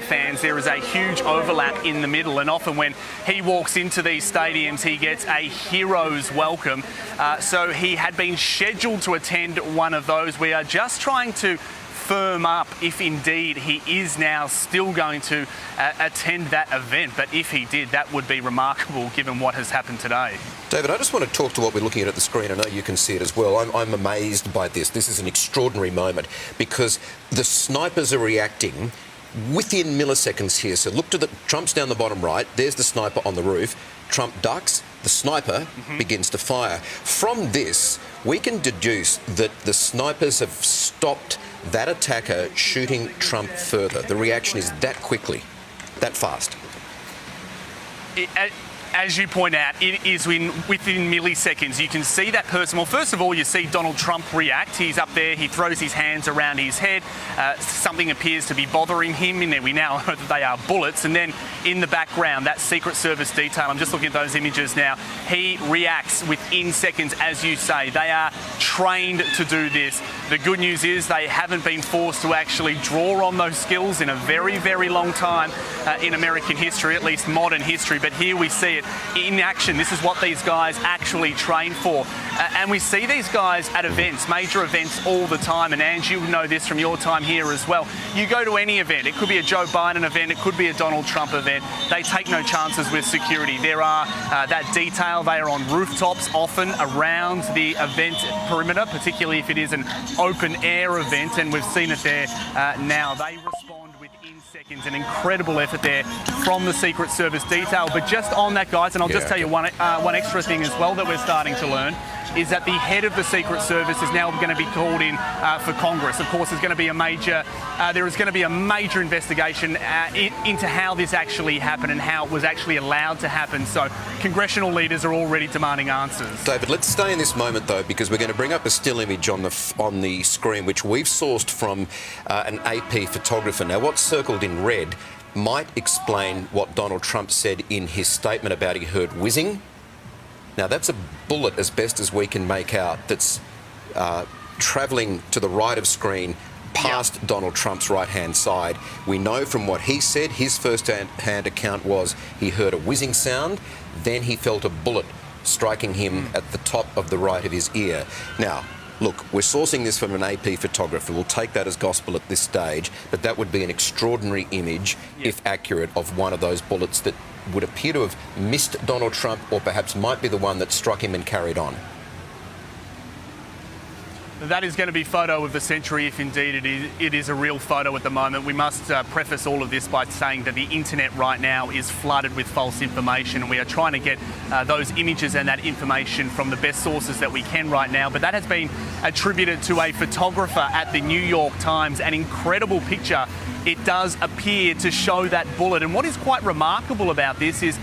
fans, there is a huge overlap in the middle, and often when he walks into these stadiums he gets a hero's welcome. So he had been scheduled to attend one of those. We are just trying to firm up if indeed he is now still going to attend that event, but if he did, that would be remarkable given what has happened today. David, I just want to talk to what we're looking at the screen. I know you can see it as well. I'm amazed by this. This is an extraordinary moment because the snipers are reacting within milliseconds here. So look to the Trump's down the bottom right. There's the sniper on the roof. Trump ducks. The sniper begins to fire. From this, we can deduce that the snipers have stopped that attacker shooting Trump further. The reaction is that quickly, that fast. As you point out, it is within milliseconds. You can see that person. Well, first of all, you see Donald Trump react. He's up there, he throws his hands around his head. Something appears to be bothering him. And we now know that they are bullets. And then in the background, that Secret Service detail, I'm just looking at those images now, he reacts within seconds, as you say. They are trained to do this. The good news is they haven't been forced to actually draw on those skills in a very, very long time in American history, at least modern history. But here we see it in action. This is what these guys actually train for. And we see these guys at events, major events all the time. And Ange, you know this from your time here as well. You go to any event, it could be a Joe Biden event, it could be a Donald Trump event. They take no chances with security. There are that detail. They are on rooftops, often around the event perimeter, particularly if it is an open air event. And we've seen it there now. They respond within seconds. An incredible effort there from the Secret Service detail. But just on that, guys, and I'll just tell you one extra thing as well that we're starting to learn, is that the head of the Secret Service is now going to be called in for Congress. Of course, there's going to be a major, investigation into how this actually happened and how it was actually allowed to happen. So congressional leaders are already demanding answers. David, let's stay in this moment though, because we're going to bring up a still image on the screen, which we've sourced from an AP photographer. Now, what's circled in red might explain what Donald Trump said in his statement about he heard whizzing. Now, that's a bullet, as best as we can make out, that's travelling to the right of screen past Donald Trump's right-hand side. We know from what he said, his first-hand account was he heard a whizzing sound, then he felt a bullet striking him at the top of the right of his ear. Now, look, we're sourcing this from an AP photographer. We'll take that as gospel at this stage, but that would be an extraordinary image, if accurate, of one of those bullets that would appear to have missed Donald Trump, or perhaps might be the one that struck him and carried on. That is going to be photo of the century if indeed it is a real photo at the moment. We must preface all of this by saying that the internet right now is flooded with false information, and we are trying to get those images and that information from the best sources that we can right now. But that has been attributed to a photographer at the New York Times. An incredible picture. It does appear to show that bullet. And what is quite remarkable about this is